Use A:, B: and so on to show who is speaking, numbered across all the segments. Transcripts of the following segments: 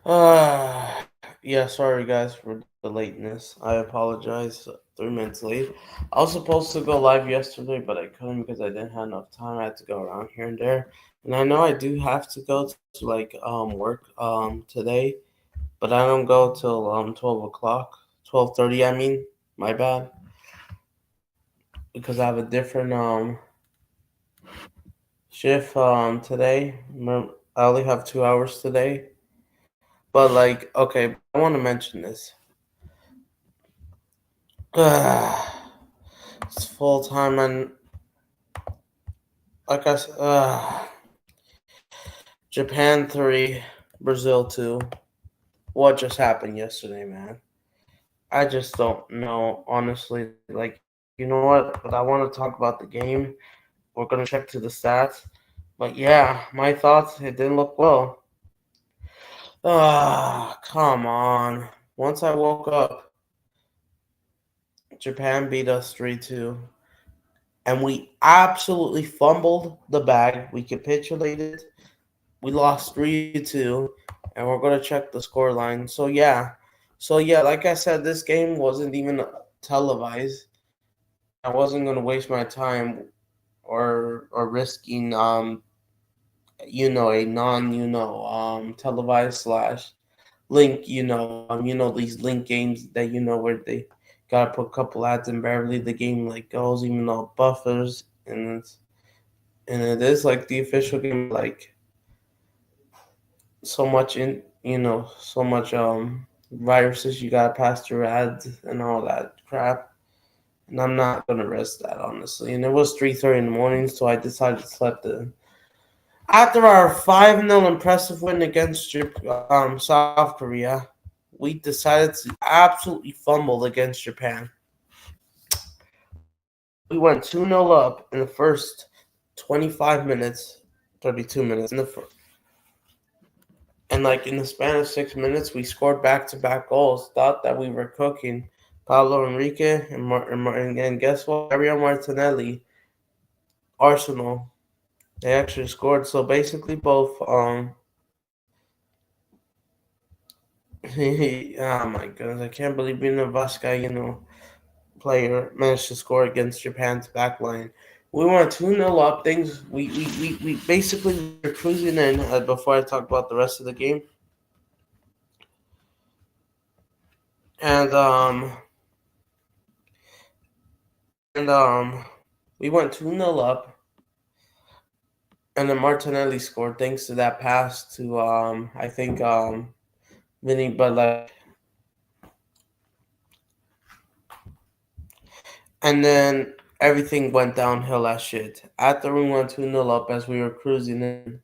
A: Uh, yeah, sorry guys for the lateness. I apologize. 3 minutes late. I was supposed to go live yesterday, but I couldn't because I didn't have enough time. I had to go around here and there, and I know I do have to go to work today, but I don't go till 12 o'clock, 12:30. I mean, my bad, because I have a different shift today. I only have 2 hours today, but okay, but I want to mention this. It's full time and like I said, Japan 3, Brazil 2. What just happened yesterday, man? I just don't know, honestly. You know what? But I want to talk about the game. We're gonna check to the stats. But yeah, my thoughts. It didn't look well. Come on. Once I woke up, Japan beat us 3-2. And we absolutely fumbled the bag. We capitulated. We lost 3-2, and we're gonna check the score line. So yeah, like I said, this game wasn't even televised. I wasn't gonna waste my time or risking a non televised slash link these link games that where they gotta put a couple ads and barely the game goes, even though buffers and it is like the official game, so much so much viruses you gotta pass through ads and all that crap. And I'm not gonna risk that, honestly. And it was 3:30 in the morning, so I decided to sleep in. After our 5-0 impressive win against South Korea, we decided to absolutely fumble against Japan. We went 2-0 up in the first 25 minutes, 32 minutes. And in the span of 6 minutes, we scored back-to-back goals. Thought that we were cooking. Pablo Enrique and guess what? Mario Martinelli, Arsenal. They actually scored. So basically, both. Oh my goodness! I can't believe being a Vasca, player managed to score against Japan's backline. We went 2-0 up. Things we basically were cruising in. Before I talk about the rest of the game, and and we went 2-0 up, and then Martinelli scored thanks to that pass to I think Vinny, but and then everything went downhill as shit. After we went 2-0 up as we were cruising in,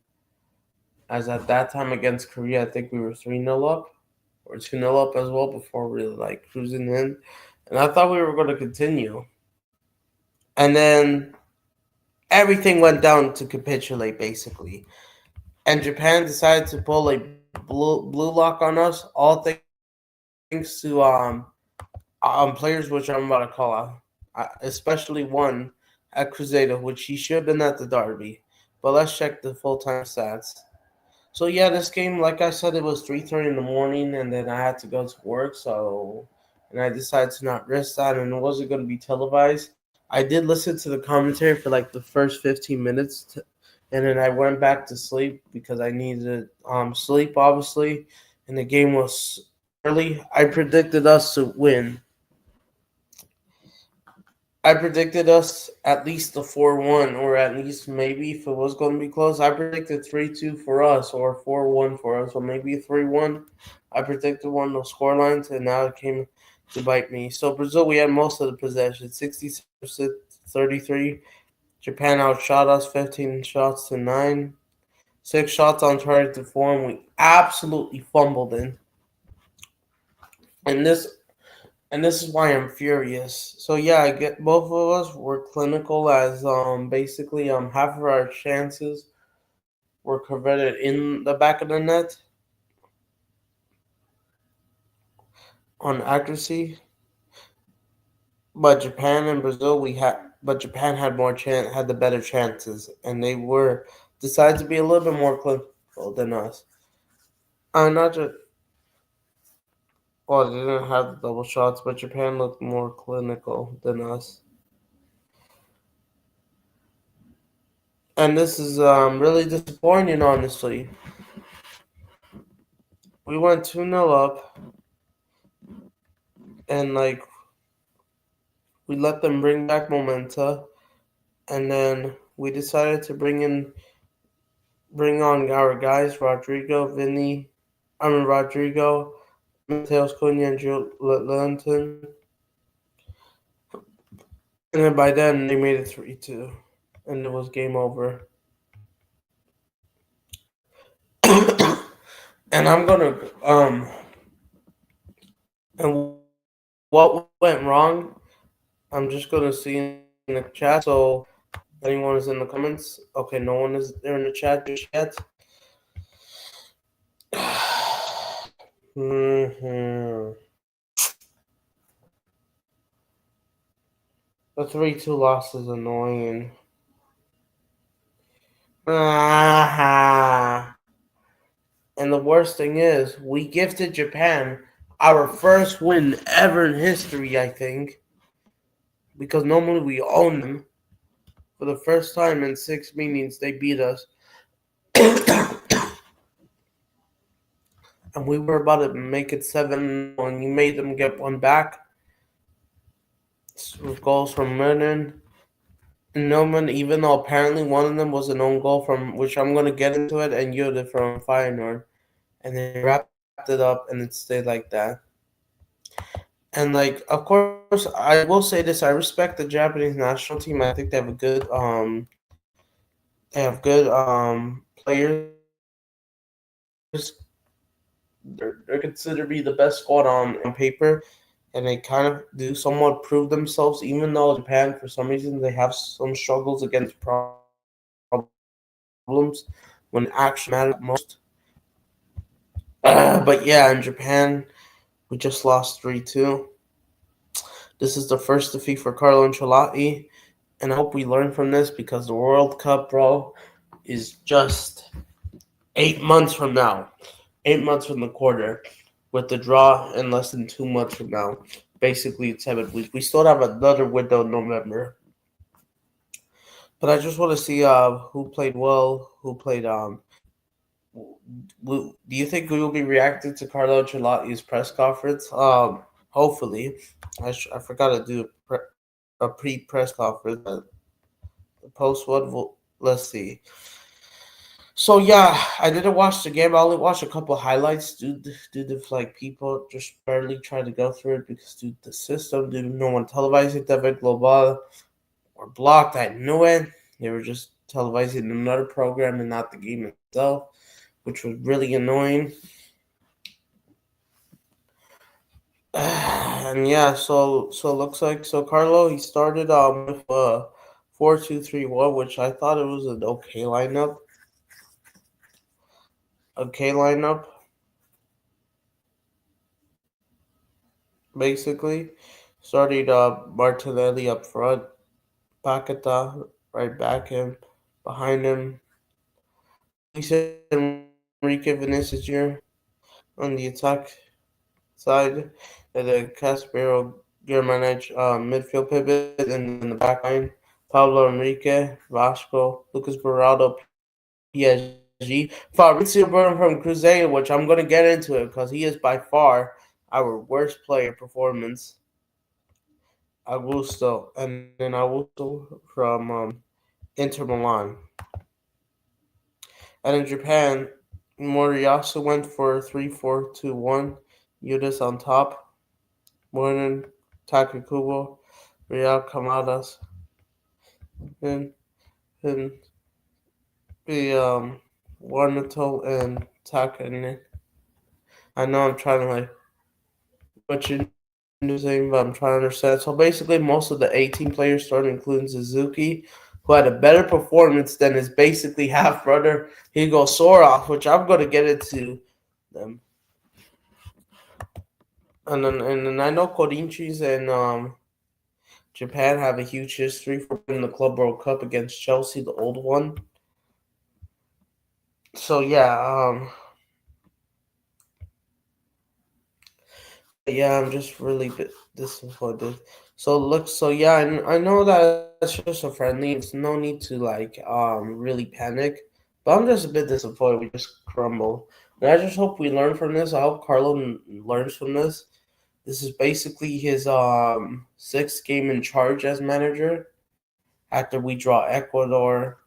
A: as at that time against Korea, I think we were 3-0 up or 2-0 up as well before we were cruising in. And I thought we were going to continue. And then everything went down to capitulate basically. And Japan decided to pull a blue lock on us, all thanks to players which I'm about to call out, especially one at Cruzeiro, which he should have been at the Derby. But let's check the full time stats. So yeah, this game, like I said, it was 3:30 in the morning, and then I had to go to work. And I decided to not risk that, and it wasn't going to be televised. I did listen to the commentary for the first 15 minutes, and then I went back to sleep because I needed sleep, obviously. And the game was early. I predicted us to win. I predicted us at least a 4-1, or at least maybe if it was going to be close, I predicted 3-2 for us, or 4-1 for us, or maybe 3-1. I predicted one of those score lines, and now it came to bite me. So Brazil, we had most of the possession, 66-33. Japan outshot us 15 shots to 9. 6 shots on target to 4, and we absolutely fumbled in. And this is why I'm furious. So yeah, I get both of us were clinical as basically half of our chances were converted in the back of the net on accuracy. But Japan and Brazil but Japan had had the better chances, and they were decided to be a little bit more clinical than us. Not just Well, they didn't have the double shots, but Japan looked more clinical than us. And this is really disappointing, honestly. We went 2-0 up, and like we let them bring back momentum, and then we decided to bring on our guys, Rodrigo, Mateus Cunha, and Joe Linton. And then by then they made it 3-2, and it was game over. And I'm gonna and what went wrong? I'm just gonna see in the chat. So anyone is in the comments. Okay, no one is there in the chat just yet. hmm The 3-2 loss is annoying. Ah. And the worst thing is, we gifted Japan our first win ever in history, I think. Because normally we own them. For the first time in 6 meetings, they beat us. And we were about to make it 7 and you made them get one back. With goals from Mernon and Noman, even though apparently one of them was an own goal from, which I'm going to get into it, and Yoda from Feyenoord. And they wrapped it up and it stayed like that. And like, of course, I will say this: I respect the Japanese national team. I think they have good players. They're considered to be the best squad on paper, and they kind of do somewhat prove themselves. Even though Japan, for some reason, they have some struggles against problems when it actually matters most. But yeah, in Japan, we just lost 3-2. This is the first defeat for Carlo Ancelotti, and I hope we learn from this because the World Cup, bro, is just 8 months from now. 8 months from the quarter, with the draw in less than 2 months from now. Basically, it's 7 weeks. We still have another window in November. But I just want to see who played well, who played. Do you think we will be reacting to Carlo Ancelotti's press conference? Hopefully. I forgot to do a pre press conference. But the post one, let's see. So yeah, I didn't watch the game. I only watched a couple highlights. Due to like people just barely trying to go through it because due to the system, due to no one televising TV Global or blocked. I knew it. They were just televising another program and not the game itself, which was really annoying. And yeah, so it looks like Carlo he started with 4-2-3-1, which I thought it was an okay lineup. Okay lineup. Basically. Started Martinelli up front, Paqueta right back him, behind him, Luis Enrique Vinicius Jr. on the attack side, and then Casemiro Germanich midfield pivot, and then the back line, Pablo Enrique, Vasco, Lucas Beraldo, PSG, Fabrizio Bruno from Crusade, which I'm going to get into it because he is by far our worst player performance. Augusto, and then Augusto from Inter Milan. And in Japan, Moriyasu went for 3-4-2-1. Yudas on top. Morning, Takakubo, Real Kamadas, and and the Warnato and Takane. I know I'm trying to like butcher the name, but I'm trying to understand. So basically, most of the 18 players starting, including Suzuki, who had a better performance than his basically half brother Higo Soroff, which I'm going to get into them. And then I know Corinthians and Japan have a huge history for winning the Club World Cup against Chelsea, the old one. So yeah, Yeah, I'm just really disappointed. So look, so yeah, I know that it's just a friendly. It's no need to like really panic, but I'm just a bit disappointed. We just crumble, and I just hope we learn from this. I hope Carlo learns from this. This is basically his sixth game in charge as manager after we draw Ecuador,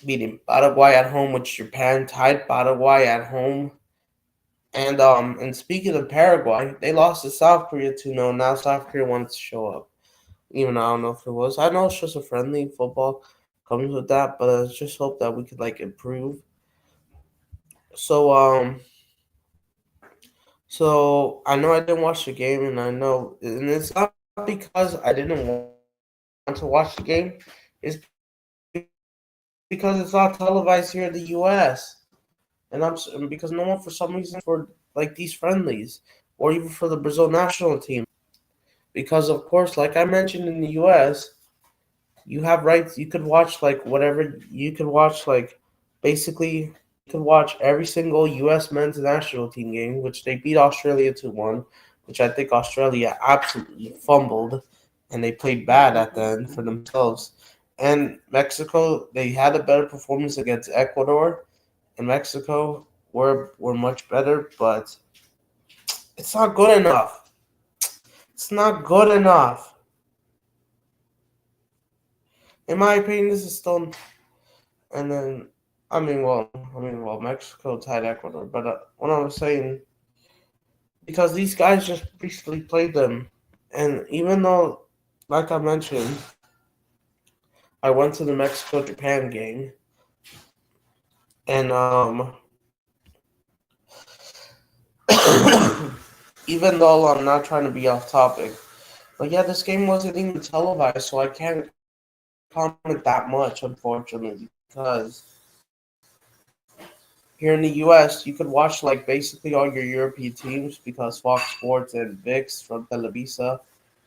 A: beating Paraguay at home with Japan, tied Paraguay at home. And speaking of Paraguay, they lost to South Korea 2-0. Now South Korea wants to show up. Even though I don't know if it was. I know it's just a friendly football comes with that, but I just hope that we could like improve. So so I know I didn't watch the game, and I know, and it's not because I didn't want to watch the game. It's because it's not televised here in the U.S. And because no one for some reason for like these friendlies or even for the Brazil national team. Because of course, like I mentioned in the U.S., you have rights. You could watch like whatever. You could watch like basically you could watch every single U.S. men's national team game, which they beat Australia 2-1, which I think Australia absolutely fumbled, and they played bad at the end for themselves. And Mexico, they had a better performance against Ecuador, and Mexico were much better, but it's not good enough. It's not good enough. In my opinion, this is still. And then, well, Mexico tied Ecuador. But what I was saying, because these guys just recently played them, and even though, like I mentioned, I went to the Mexico Japan game, and even though I'm not trying to be off topic, but yeah, this game wasn't even televised, so I can't comment that much, unfortunately, because here in the US, you could watch like basically all your European teams because Fox Sports and VIX from Televisa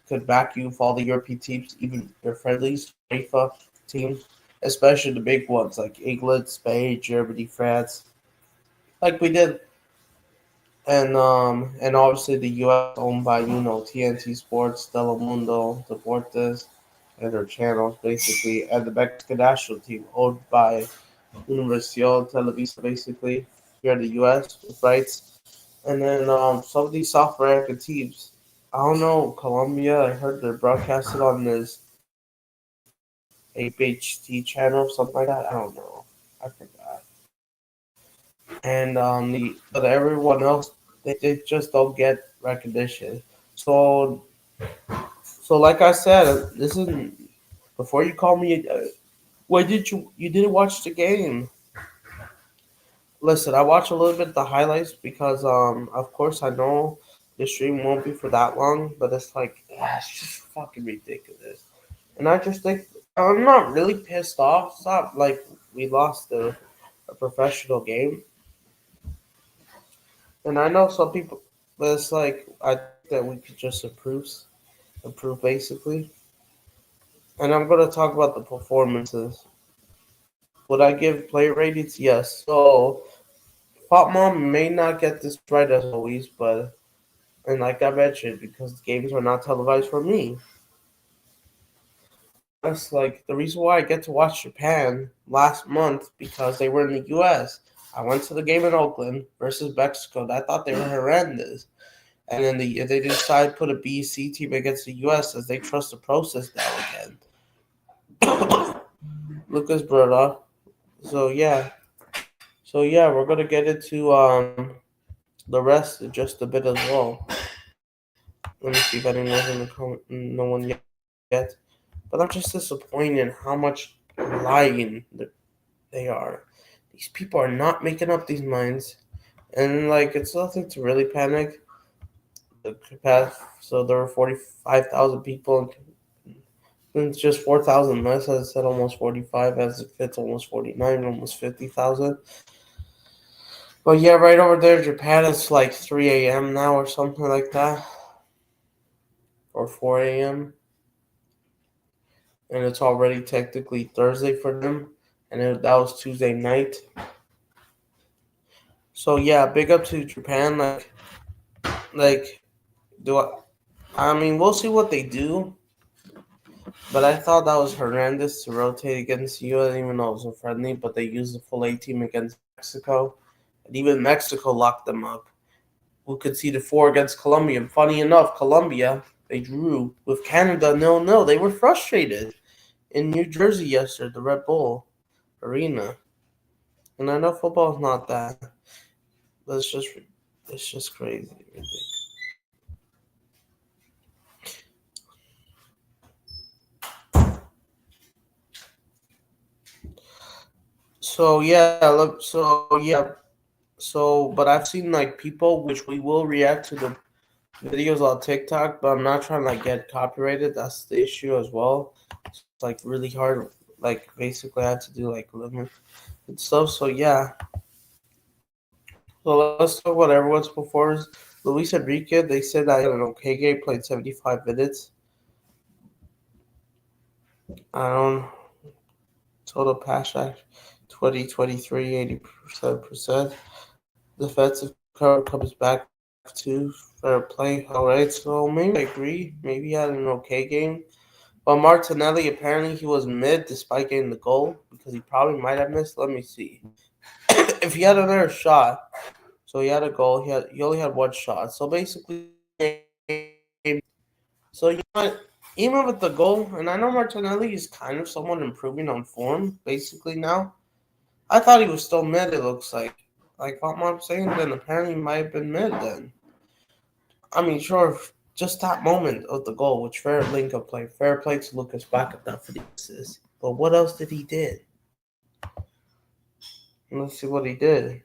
A: could back you for all the European teams, even their friendlies, UEFA teams, especially the big ones like England, Spain, Germany, France, like we did, and obviously the US owned by TNT Sports, Telemundo, Deportes, and their channels basically, and the Mexican national team owned by Universal Televisa basically here in the US with rights. And then some of these South American teams, I don't know, Colombia, I heard they're broadcasted on this HT channel, something like that. I don't know. I forgot. And but everyone else, they just don't get recognition. So like I said, this is before you call me. Why did you didn't watch the game? Listen, I watch a little bit of the highlights because of course I know the stream won't be for that long, but it's like it's just fucking ridiculous. And I just think I'm not really pissed off. It's not like we lost a professional game. And I know some people, but it's like I think that we could just improve basically. And I'm gonna talk about the performances. Would I give player ratings? Yes. So Pop Mom may not get this right as always, but and like I mentioned, because the games are not televised for me. That's like the reason why I get to watch Japan last month because they were in the U.S. I went to the game in Oakland versus Mexico. I thought they were horrendous, and then they decided to put a BC team against the U.S. as they trust the process now again. Lucas brother. So yeah, we're gonna get into the rest in just a bit as well. Let me see if anyone's in the comment. No one yet. But I'm just disappointed in how much lying they are. These people are not making up these minds, and like it's nothing to really panic. The so there were 45,000 people, and it's just 4,000 less. As I said, almost 45. As it fits, almost 49, almost 50,000. But yeah, right over there, Japan, it's like 3 a.m. now or something like that, or 4 a.m. And it's already technically Thursday for them, and that was Tuesday night. So yeah, big up to Japan. Like Do I mean, we'll see what they do. But I thought that was horrendous to rotate against you. I didn't even know it was a friendly, but they used the full A team against Mexico. And even Mexico locked them up. Who conceded four against Colombia. And funny enough, Colombia, they drew with Canada 0-0. They were frustrated in New Jersey yesterday, the Red Bull Arena. And I know football's not that, but it's just crazy. So yeah, look, so yeah, so but I've seen like people, which we will react to the videos on TikTok, but I'm not trying to like get copyrighted. That's the issue as well. It's like really hard. Like basically, I have to do like limit and stuff. So yeah. So let's talk about everyone's performance. Luis Enrique, they said that he had an okay game, played 75 minutes. I don't total pass act 2023 80%. Defensive cover comes back to fair play. All right, so maybe I agree. Maybe he had an okay game. But Martinelli, apparently he was mid despite getting the goal because he probably might have missed. Let me see. If he had another shot, so he had a goal. He only had one shot. So basically, so you know what? Even with the goal, and I know Martinelli is kind of somewhat improving on form basically now. I thought he was still mid. It looks like what I'm saying. Then apparently he might have been mid. Then I mean, sure, just that moment of the goal, which fair link up play, fair play to Lucas Bacata for the assist. But what else did he did? Let's see what he did.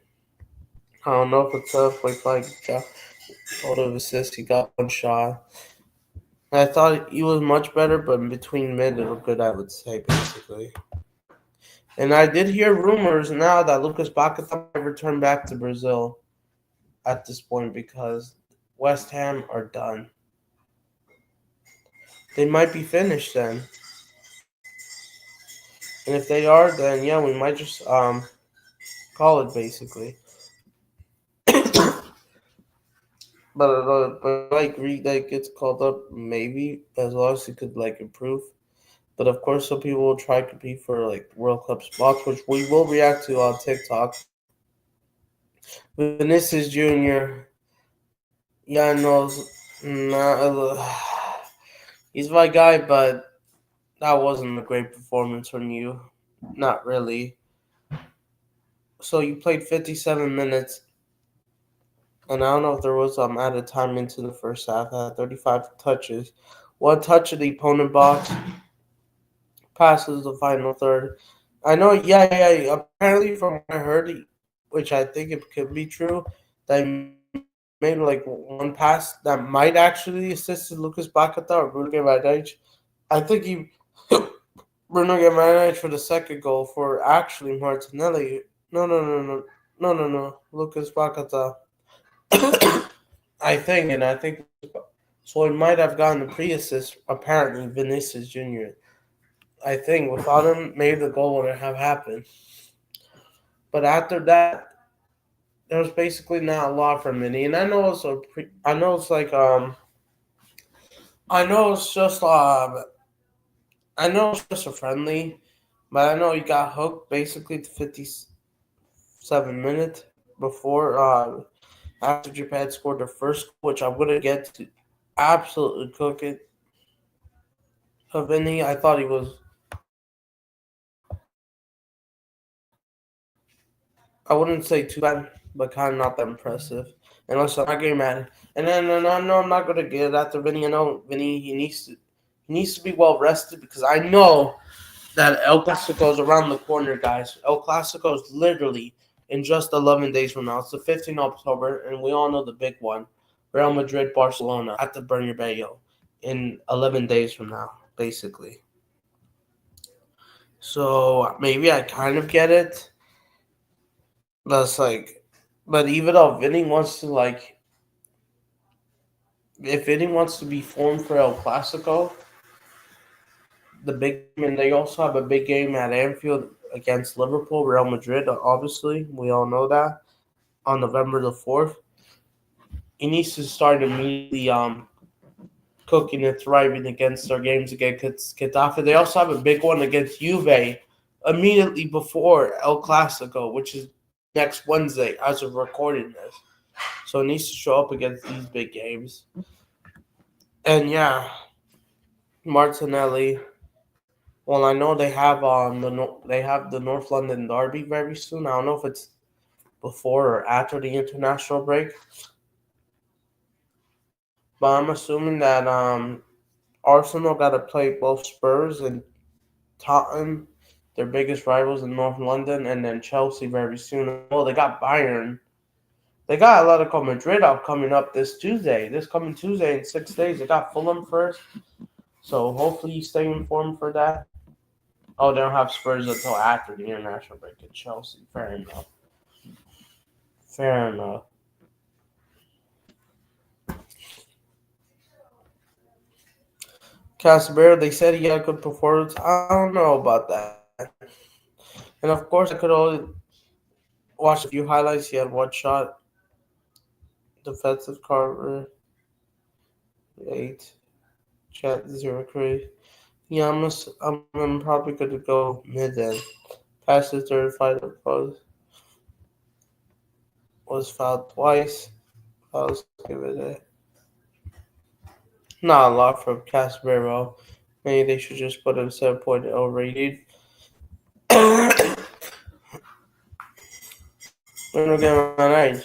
A: I don't know if it's tough. Like got total of assists, he got one shot. I thought he was much better, but in between mid and good, I would say basically. And I did hear rumors now that Lucas Bacata might return back to Brazil at this point because West Ham are done. They might be finished then. And if they are, then yeah, we might just call it basically. But I agree that it gets called up maybe as long as it could like improve. But of course, some people will try to compete for like World Cup spots, which we will react to on TikTok. Vinicius Jr. Yeah, no, he's my guy, but that wasn't a great performance from you. Not really. So you played 57 minutes, and I don't know if there was added time into the first half. Had 35 touches, one touch of the opponent box, passes the final third. I know, yeah. Apparently, from what I heard, which I think it could be true, that he made like one pass that might actually assist Lucas Bacata or Bruno Guimaraes. I think he Bruno Guimaraes for the second goal for actually Martinelli. No. Lucas Bacata. I think so. He might have gotten the pre-assist. Apparently, Vinicius Jr. I think without him, maybe the goal wouldn't have happened. But after that, there was basically not a lot from Mini, and I know it's I know it's like I know it's just I know it's just a friendly, but I know he got hooked basically to 57 minutes before after Japan scored their first, which I'm gonna get to absolutely cook it. Vinny, I thought he was. I wouldn't say too bad, but kind of not that impressive. And listen, I get mad. And then and I know I'm not gonna get after Vinny. I know Vinny he needs to be well rested because I know that El Clasico is around the corner, guys. El Clasico is literally in just 11 days from now. It's the 15th of October, and we all know the big one, Real Madrid, Barcelona at the Bernabeu in 11 days from now, basically. So maybe I kind of get it. But it's like, but even though Vinny wants to like, if Vinny wants to be formed for El Clasico, the big game, and they also have a big game at Anfield against Liverpool, Real Madrid. Obviously, we all know that on November the 4th. He needs to start immediately. cooking and thriving against their games against Getafe. They also have a big one against Juve immediately before El Clasico, which is next Wednesday as of recording this. So it needs to show up against these big games. And yeah, Martinelli. Well, I know they have the North London derby very soon. I don't know if it's before or after the international break, but I'm assuming that Arsenal got to play both Spurs and Tottenham, their biggest rivals in North London, and then Chelsea very soon. Well, they got Bayern. They got Atletico Madrid up coming up this Tuesday. This coming Tuesday in 6 days. They got Fulham first. So hopefully you stay informed for that. Oh, they don't have Spurs until after the international break at Chelsea. Fair enough. Fair enough. Casemiro, they said he had a good performance. I don't know about that. And of course, I could only watch a few highlights. He had one shot, defensive cover, 8, chat 0 create. Yeah, I'm probably going to go mid then. Past the third fighter post was fouled twice. I'll give it a not a lot from Casemiro. Maybe they should just put him 7.0 rated. We're gonna get my age.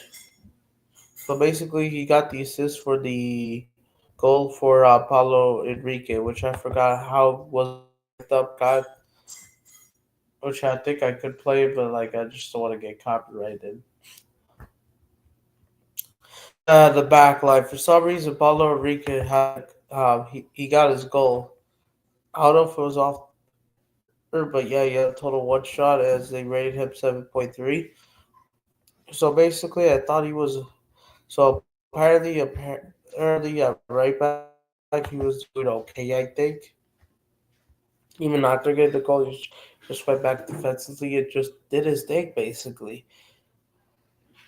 A: So basically, he got the assist for the goal for Paulo Enrique, which I forgot how was up. God, which I think I could play, but like I just don't want to get copyrighted. The back line. For some reason, Paulo Enrique had he got his goal. I don't know if it was off, but yeah, he had a total one shot as they rated him 7.3. So basically, I thought he was so apparently right back he was doing okay. I think even after getting the goal, he just went back defensively and just did his thing basically.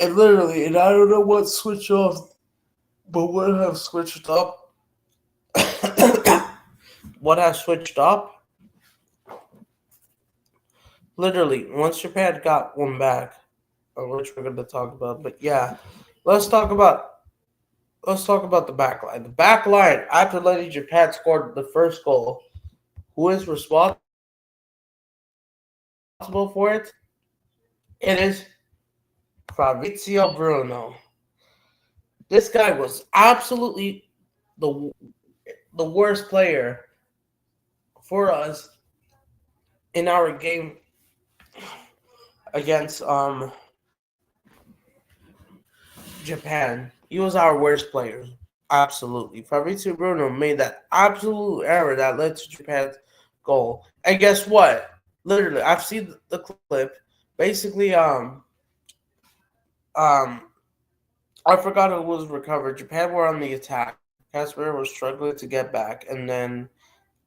A: And literally, and I don't know what switched off, but what have switched up? What has switched up? Literally, once Japan got one back, which we're going to talk about. But yeah, let's talk about the back line. The back line after letting Japan scored the first goal. Who is responsible for it? It is Fabrizio Bruno. This guy was absolutely the the worst player for us in our game against Japan. He was our worst player. Absolutely. Fabrizio Bruno made that absolute error that led to Japan's goal. And guess what? Literally, I've seen the clip. Basically, um, I forgot who was recovered. Japan were on the attack. Casper was struggling to get back, and then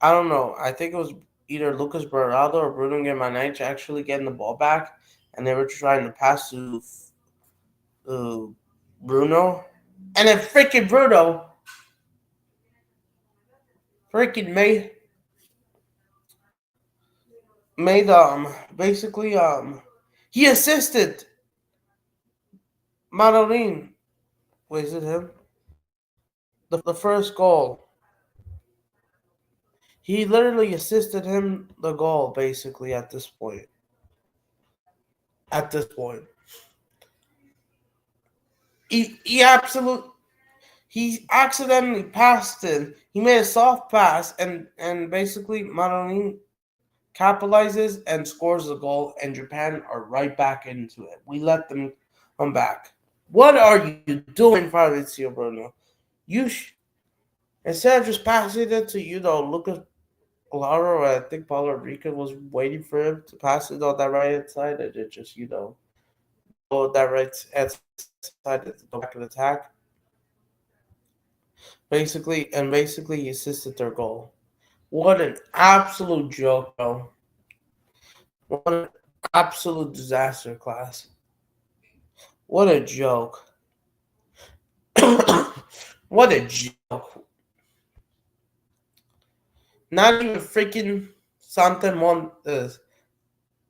A: I don't know. I think it was either Lucas Beraldo or Bruno Guimaraes actually getting the ball back, and they were trying to pass to Bruno, and then freaking Bruno freaking made basically he assisted Marouane. Wait, is it him? The first goal. He literally assisted him the goal basically at this point. At this point. He absolutely he accidentally passed it. He made a soft pass and basically Marouane capitalizes and scores the goal and Japan are right back into it. We let them come back. What are you doing, Fabrizio Bruno? You instead of just passing it to Lucas Lauro, I think Paulo Rica was waiting for him to pass it on that right hand side, and it just go that right hand side to go back and attack. Basically he assisted their goal. What an absolute joke, bro! What an absolute disaster class. What a joke! What a joke! Not even freaking Santa Montes.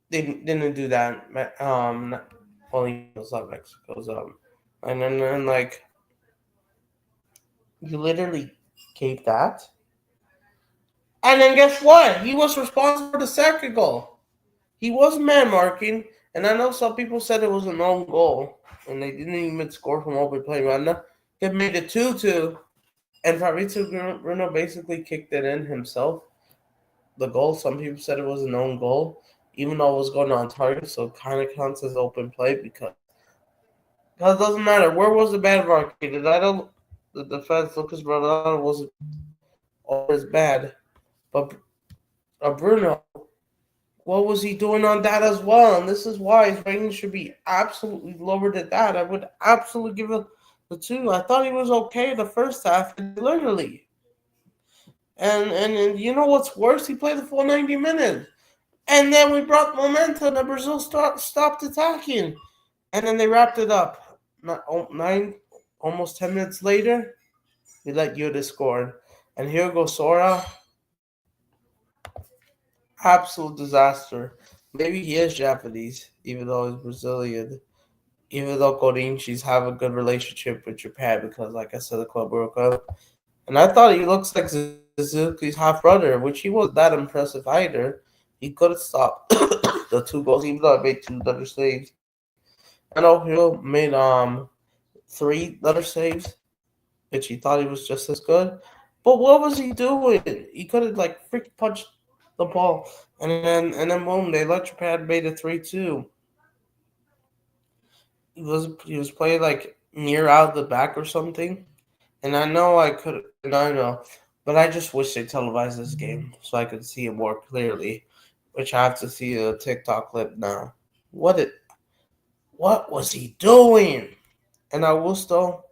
A: They didn't do that. Only South Mexico's and then like you literally gave that, and then guess what? He was responsible for the second goal. He was man marking, and I know some people said it was an own goal, and they didn't even score from open play. Right now, they made it 2-2, and Fabrizio Bruno basically kicked it in himself. The goal, some people said it was an own goal, even though it was going on target, so it kind of counts as open play because it doesn't matter. Where was the bad marking? I don't. The defense, Lucas Bernardo wasn't always bad, but Bruno, what was he doing on that as well? And this is why his rating should be absolutely lower than that. I would absolutely give it the 2. I thought he was okay the first half, literally. And you know what's worse? He played the full 90 minutes. And then we brought momentum and Brazil stopped attacking. And then they wrapped it up. Almost 10 minutes later, we let Yuta score. And here goes Sora. Absolute disaster. Maybe he is Japanese, even though he's Brazilian. Even though Korinchis have a good relationship with Japan because, like I said, the club broke up. And I thought he looks like Suzuki's half brother, which he wasn't that impressive either. He could have stopped the 2 goals, even though I made 2 other saves. I know he made 3 other saves, which he thought he was just as good. But what was he doing? He could have like freaking punched the ball, and then boom, they let Japan made it 3-2. He was playing like near out of the back or something, and I know I could, and I know, but I just wish they televised this game so I could see it more clearly. Which I have to see a TikTok clip now. What was he doing? And I will still,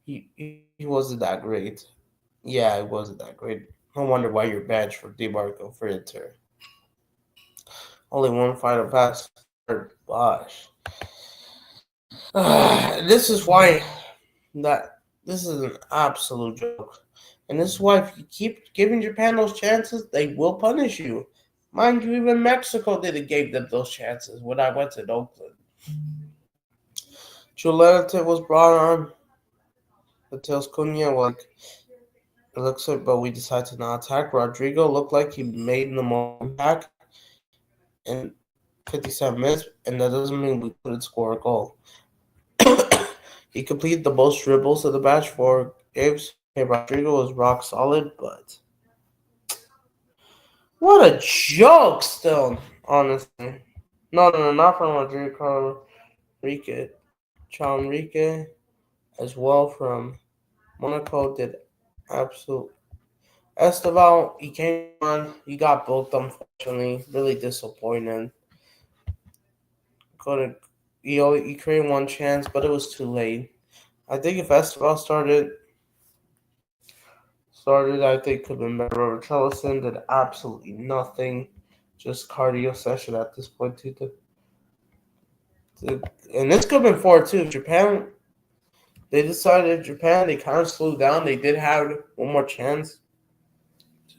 A: he wasn't that great. Yeah, it wasn't that great. No wonder why you're benched for DeMarco for Inter. Only one final pass. Gosh. This is why that this is an absolute joke. And this is why if you keep giving Japan those chances, they will punish you. Mind you, even Mexico didn't give them those chances when I went to Oakland. Chuleta was brought on. Mateus Cunha, like, it looks like, but we decided to not attack. Rodrigo looked like he made the most impact in 57 minutes, and that doesn't mean we couldn't score a goal. He completed the most dribbles of the match for games. Okay, Rodrigo was rock solid, but what a joke still, honestly. No, not from Rodrigo. Enrique, as well from Monaco did absolute. Esteval, he came on. He got booked, unfortunately. Really disappointing. Couldn't. He created one chance, but it was too late. I think if Esteval started, I think could have been better. Richarlison did absolutely nothing. Just cardio session at this point, too. And this could have been 4-2. Japan, they kind of slowed down. They did have one more chance.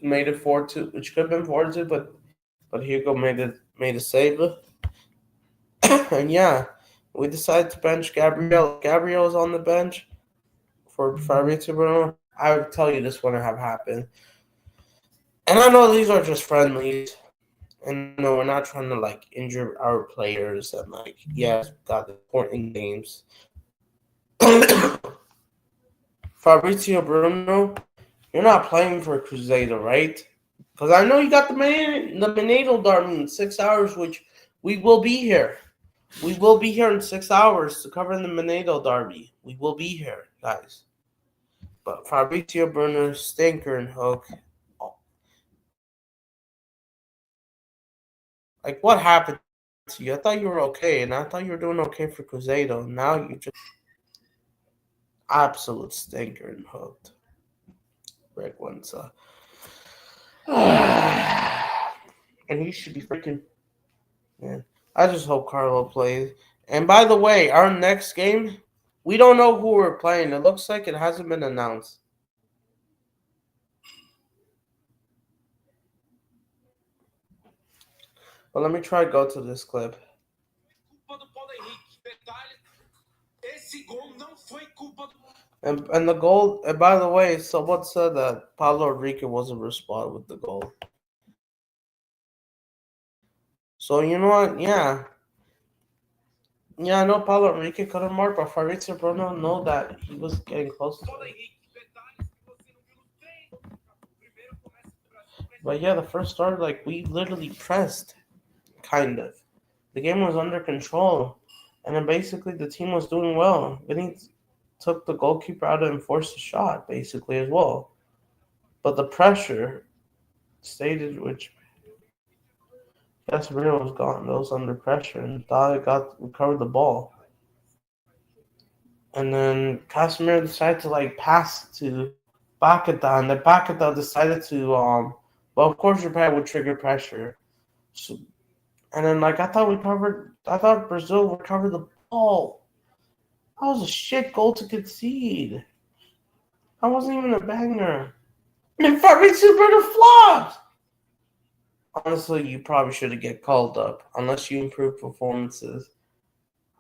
A: Made it 4-2, which could have been 4-2, but Hugo made a save. And yeah, we decided to bench Gabriel. Gabriel was on the bench for Fabrizio Bruno. I would tell you this wouldn't have happened. And I know these are just friendlies. And no, we're not trying to like injure our players and like, yes, got important games. Fabrizio Bruno, you're not playing for Cruzeiro, right? Because I know you got the Mineiro Derby in 6 hours, which we will be here. We will be here in 6 hours to cover the Mineiro Derby. We will be here, guys. But Fabrizio Bruno, stinker and hook. Like, what happened to you? I thought you were okay, and I thought you were doing okay for Cruzeiro. Now you just absolute stinker and hooked. Greg one's and he should be freaking. Man, I just hope Carlo plays. And by the way, our next game, we don't know who we're playing. It looks like it hasn't been announced. Well, let me try go to this clip. And the goal, and by the way, someone said that Pablo Enrique wasn't responding with the goal. So you know what? Yeah, I know Pablo Enrique couldn't mark, but Fabrizio Bruno know that he was getting close to it. But yeah, the first start, like we literally pressed, kind of. The game was under control, and then basically the team was doing well. Vinny took the goalkeeper out and forced a shot, basically as well. But the pressure stated, which Casemiro was gone. That was under pressure, and Dye got recovered the ball. And then Casemiro decided to like pass to Bakata, and then Bakata decided to well, of course Japan would trigger pressure. So, and then like I thought Brazil recovered the ball. That was a shit goal to concede. That wasn't even a banger. And Fabrizio Bruno flopped. Honestly, you probably should get called up unless you improve performances.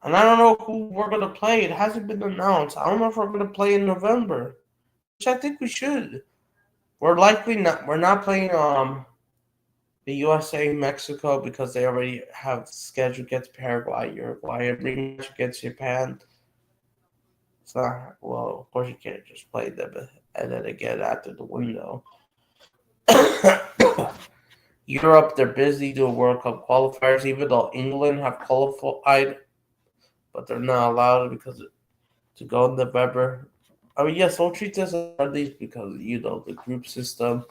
A: And I don't know who we're gonna play. It hasn't been announced. I don't know if we're gonna play in November, which I think we should. We're likely not. We're not playing the USA Mexico because they already have scheduled against Paraguay, Uruguay, a rematch against Japan. It's not well. Of course, you can't just play them and then again after the window. Europe, they're busy doing World Cup qualifiers, even though England have qualified, but they're not allowed because to go in November. I mean, yes, don't treat this as friendlies because the group system,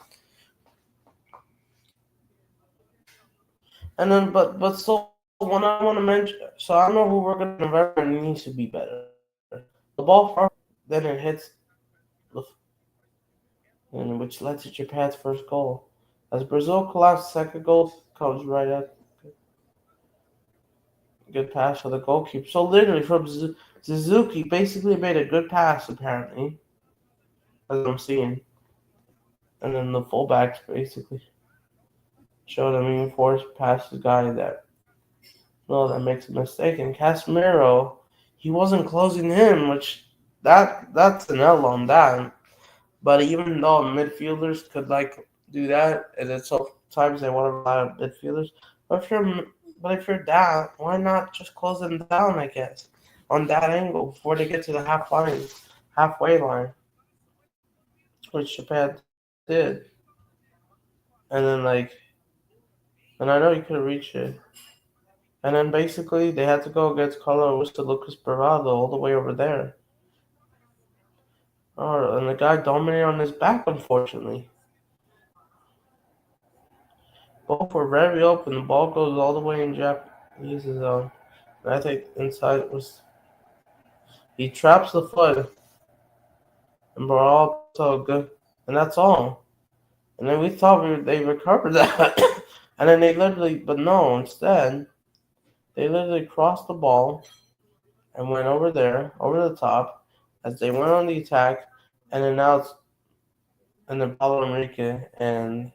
A: and then so what I want to mention. So I don't know who we're gonna November, and it needs to be better. The ball far, then it hits, and which led to Japan's first goal. As Brazil collapsed, second goal comes right at good pass for the goalkeeper. So literally from Suzuki, basically made a good pass apparently, as I'm seeing, and then the fullbacks basically showed him even forced past the guy that makes a mistake. And Casemiro, he wasn't closing him, which that's an L on that. But even though midfielders could like do that, and then sometimes they want to rely on midfielders. But if you're down, why not just close them down? I guess on that angle before they get to the halfway line, which Japan did. And then and I know you could reach it. And then basically they had to go against Carlos to Lucas Bravado all the way over there. Oh, and the guy dominated on his back, unfortunately. Both were very open. The ball goes all the way in Japanese zone. And I think inside was he traps the foot and Baral so good, and that's all. And then we thought they recovered that, and then they literally, but no, instead they literally crossed the ball and went over there, over the top, as they went on the attack, and then now and then Paulo Enrique and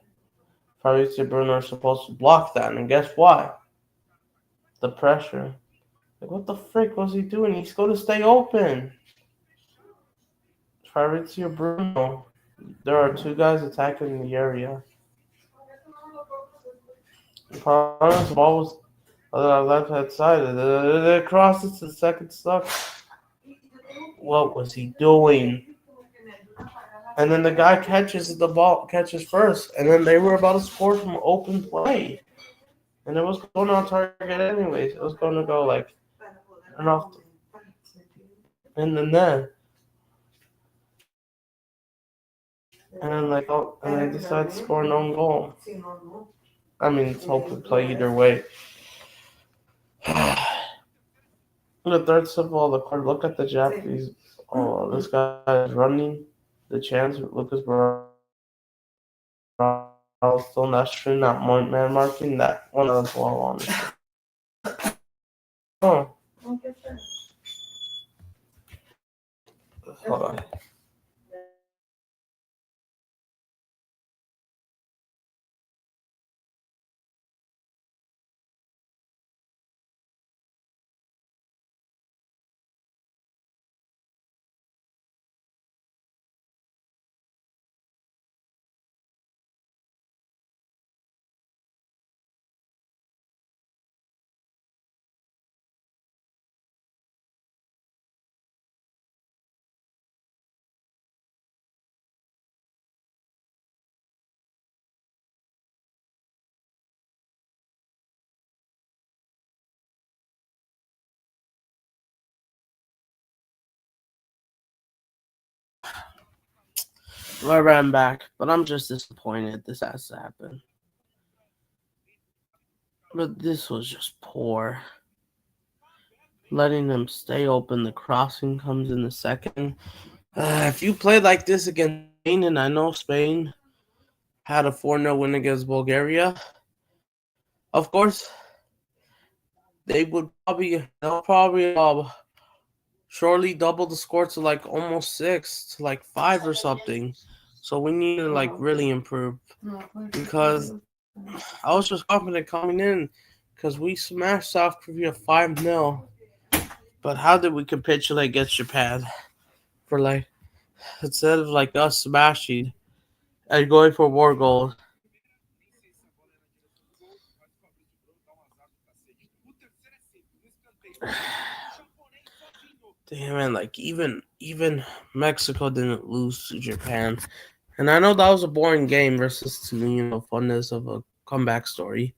A: Fabrizio Bruno are supposed to block that, and guess what? The pressure. Like, what the frick was he doing? He's going to stay open. Fabrizio Bruno. There are two guys attacking the area. Parana's ball was on the left hand side. It crosses to the second stuck. What was he doing? And then the guy catches first, and then they were about to score from open play. And it was going on target anyways. It was going to go like and off in the net. And then and they decided to score an own goal. I mean, it's hopefully play either way. The third step of the card. Look at the Japanese. Oh, this guy is running. The chance Lucas Morales still not shooting, not man marking that one of the ball on. Oh, hold on. I ran back, but I'm just disappointed this has to happen. But this was just poor. Letting them stay open. The crossing comes in the second. If you play like this against Spain, and I know Spain had a 4-0 win against Bulgaria, of course, they'll probably surely double the score to like almost 6 to like 5 or something. So we need to like really improve because I was just confident coming in because we smashed South Korea 5-0. But how did we capitulate against Japan for like instead of like us smashing and going for more goals? Damn man, like even Mexico didn't lose to Japan, and I know that was a boring game versus to funness of a comeback story.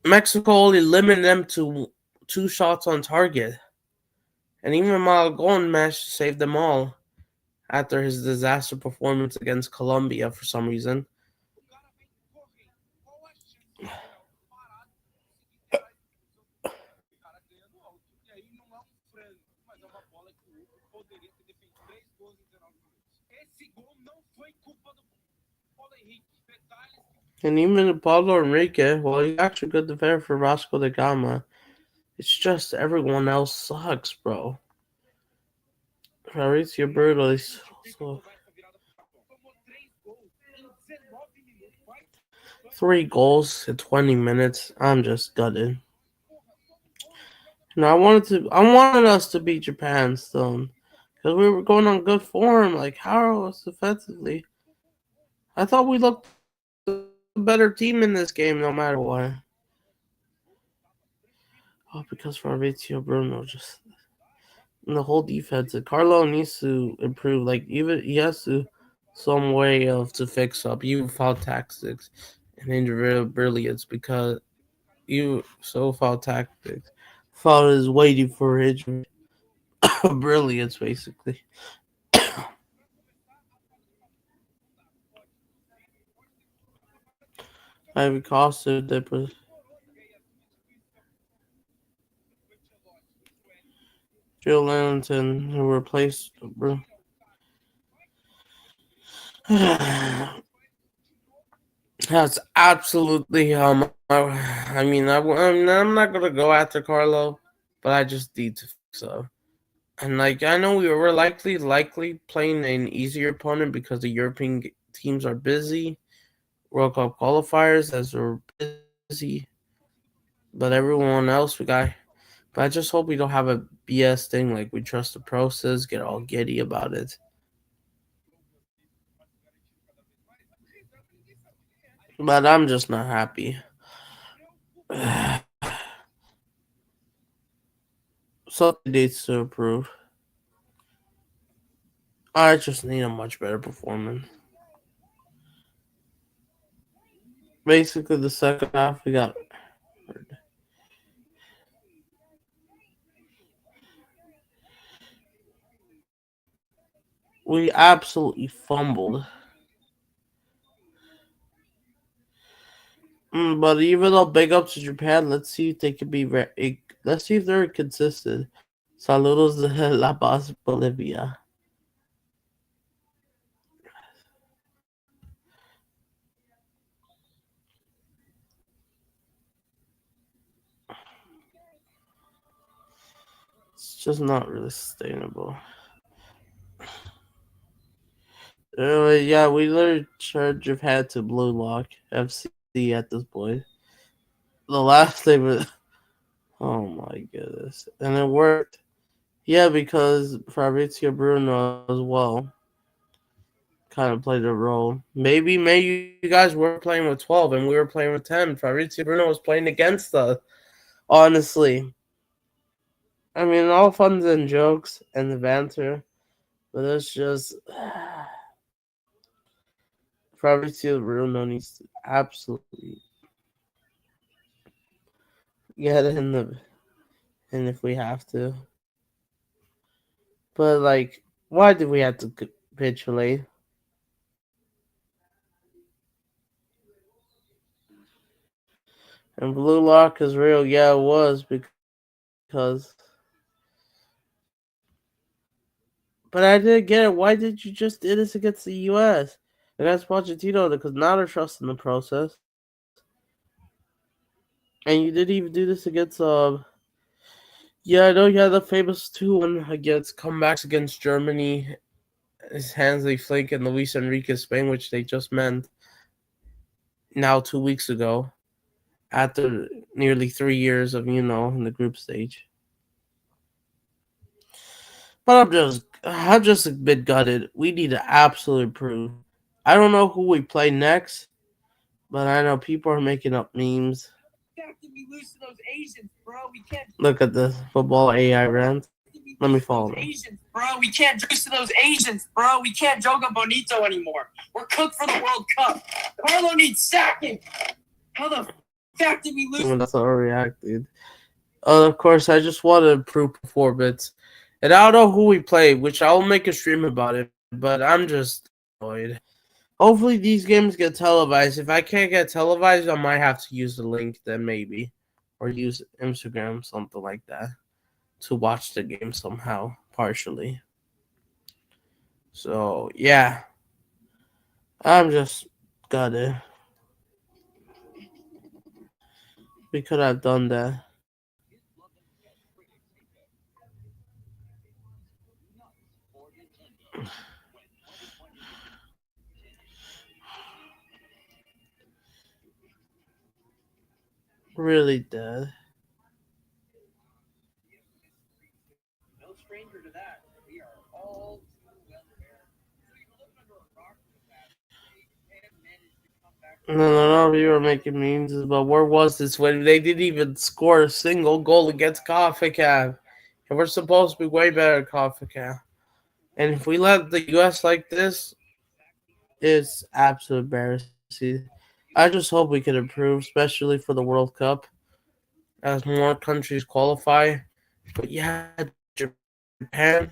A: Mexico only limited them to 2 shots on target, and even Malagón managed to save them all after his disaster performance against Colombia for some reason. And even Pablo Enrique, well, he's actually good defender for Vasco da Gama. It's just everyone else sucks, bro. Mauricio Brutal is so 3 goals in 20 minutes. I'm just gutted. And I wanted us to beat Japan still, because we were going on good form. Like how was defensively? I thought we looked a better team in this game, no matter what. Oh, because Fabrizio Bruno just the whole defense. And Carlo needs to improve. Like even he has to some way of to fix up even foul tactics and individual brilliance because you so foul tactics. Foul is waiting for his brilliance basically. Ivy Costa that Jill Lennington who replaced That's absolutely I'm not gonna go after Carlo, but I just need to fix up. And like I know we were likely playing an easier opponent because the European teams are busy, World Cup qualifiers as we're busy, but everyone else we got. But I just hope we don't have a BS thing like we trust the process, get all giddy about it. But I'm just not happy. Something needs to improve. I just need a much better performance. Basically, the second half we absolutely fumbled. But even though big up to Japan, let's see if they can be. Let's see if they're consistent. Saludos de La Paz, Bolivia. It's just not really sustainable. Yeah, we literally turned Japan to Blue Lock FC at this point. The last thing was, oh my goodness, and it worked. Yeah, because Fabrizio Bruno as well kind of played a role. Maybe you guys were playing with 12 and we were playing with 10. Fabrizio Bruno was playing against us. Honestly, I mean, all fun and jokes and the banter, but it's just Fabrizio Bruno needs to absolutely get in the and if we have to. But like, why did we have to capitulate? And Blue Lock is real. Yeah, it was because. But I didn't get it. Why did you just do this against the U.S. against Pochettino? Because now they're trusting the process. And you didn't even do this against Yeah, I know you had the famous 2-1 against comebacks against Germany. It's Hansley Flink and Luis Enrique Spain, which they just meant now 2 weeks ago, after nearly 3 years of in the group stage. But I'm just a bit gutted. We need to absolutely improve. I don't know who we play next, but I know people are making up memes. Look at this football AI rant. Let me follow them.
B: Asians, bro. We can't lose to those Asians, bro. We can't joke on Bonito anymore. We're cooked for the World Cup. Carlo needs sacking. How the fuck did we lose?
A: That's how I reacted. Of course, I just want to improve performance. And I don't know who we play, which I'll make a stream about it, but I'm just annoyed. Hopefully these games get televised. If I can't get televised, I might have to use the link then maybe. Or use Instagram, something like that. To watch the game somehow, partially. So, yeah. I'm just gutted. We could have done that. Really dead. No, we were making memes about where was this when they didn't even score a single goal against CONCACAF. And we're supposed to be way better at CONCACAF. And if we let the US like this, it's absolutely embarrassing. I just hope we can improve, especially for the World Cup, as more countries qualify. But yeah, Japan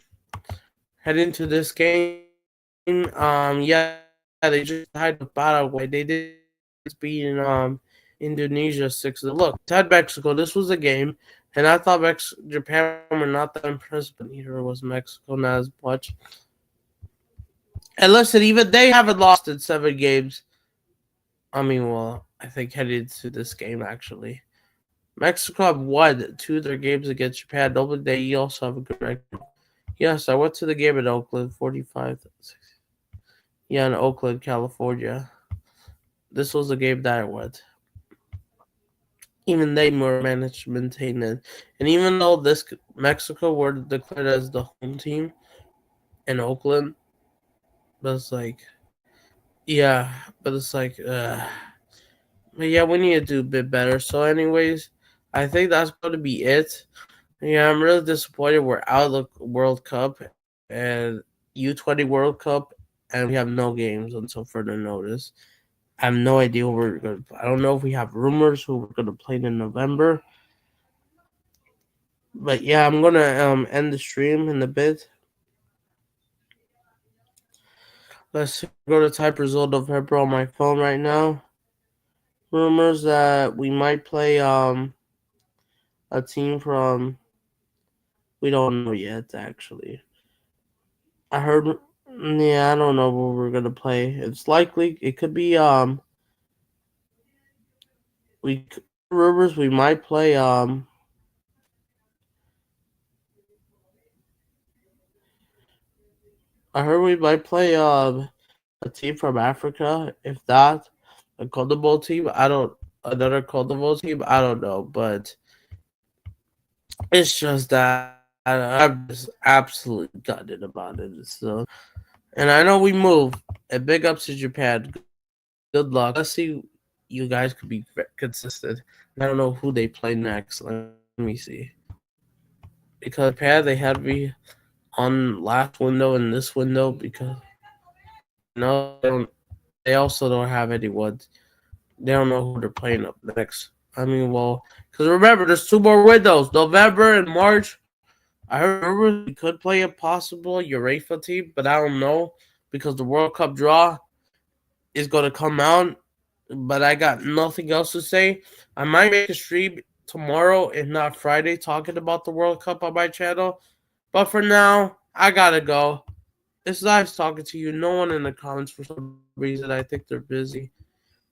A: head into this game. Yeah, they just tied with Paraguay. They did beating Indonesia 6-0. Look, tied Mexico. This was a game, and I thought Japan were not that impressed, but neither was Mexico, not as much. And listen, even they haven't lost in 7 games. I mean, well, I think headed to this game actually. Mexico have won 2 of their games against Japan. Nobody, they also have a good record. Yes, I went to the game in Oakland, 45. Yeah, in Oakland, California. This was a game that I went. Even they more managed to maintain it. And even though this Mexico were declared as the home team in Oakland, but it's like, yeah, but it's like, but yeah, we need to do a bit better. So, anyways, I think that's going to be it. Yeah, I'm really disappointed we're out of the World Cup and U20 World Cup, and we have no games until further notice. I have no idea who we're going to. I don't know if we have rumors who we're going to play in November. But yeah, I'm gonna end the stream in a bit. Let's go to type result of November on my phone right now. Rumors that we might play a team from we don't know yet actually. I heard yeah, I don't know where we're gonna play. It's likely it could be we rumors we might play I heard we might play a team from Africa, if that a Kosovo team. I don't another Kosovo team. I don't know, but it's just that I'm just absolutely gutted about it. So, and I know we move. And big ups to Japan. Good luck. Let's see. You guys could be consistent. I don't know who they play next. Let me see. Because Japan, they had me on last window and this window because no, they don't. They also don't have anyone. They don't know who they're playing up next. I mean, well, because remember, there's 2 more windows, November and March. I heard rumors we could play a possible UEFA team, but I don't know because the World Cup draw is going to come out but I got nothing else to say. I might make a stream tomorrow, if not Friday, talking about the World Cup on my channel. But for now, I gotta go. It's nice talking to you. No one in the comments for some reason. I think they're busy.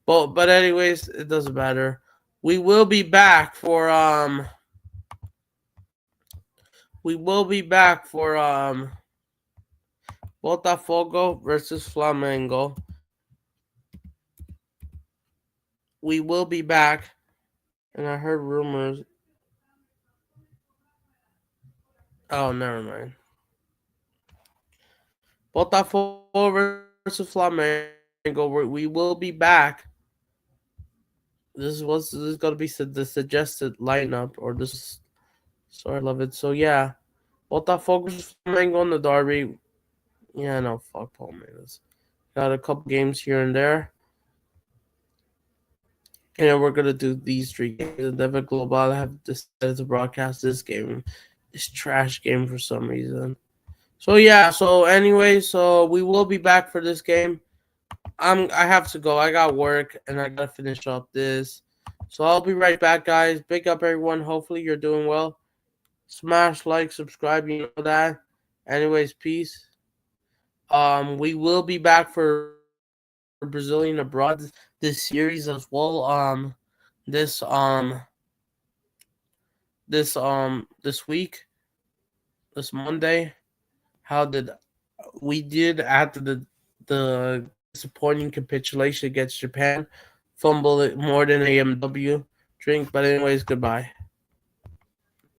A: But anyways, it doesn't matter. We will be back for Botafogo versus Flamengo. We will be back. And I heard rumors. Oh, never mind. Botafogo versus Flamengo. We will be back. This is gonna be the suggested lineup or this. Sorry, I love it. So yeah, Botafogo versus Flamengo in the derby. Yeah, no, fuck Palmeiras. Got a couple games here and there. And we're gonna do these three games. And Devin Global have decided to broadcast this trash game for some reason. So yeah, so anyway, so we will be back for this game. I have to go. I got work and I gotta finish up this. So I'll be right back, guys. Big up everyone. Hopefully you're doing well. Smash like, subscribe, you know that. Anyways, peace. We will be back for Brazilian abroad this series as well. This this week, this Monday. How did we did after the disappointing capitulation against Japan, fumble it more than AMW drink. But anyways, goodbye.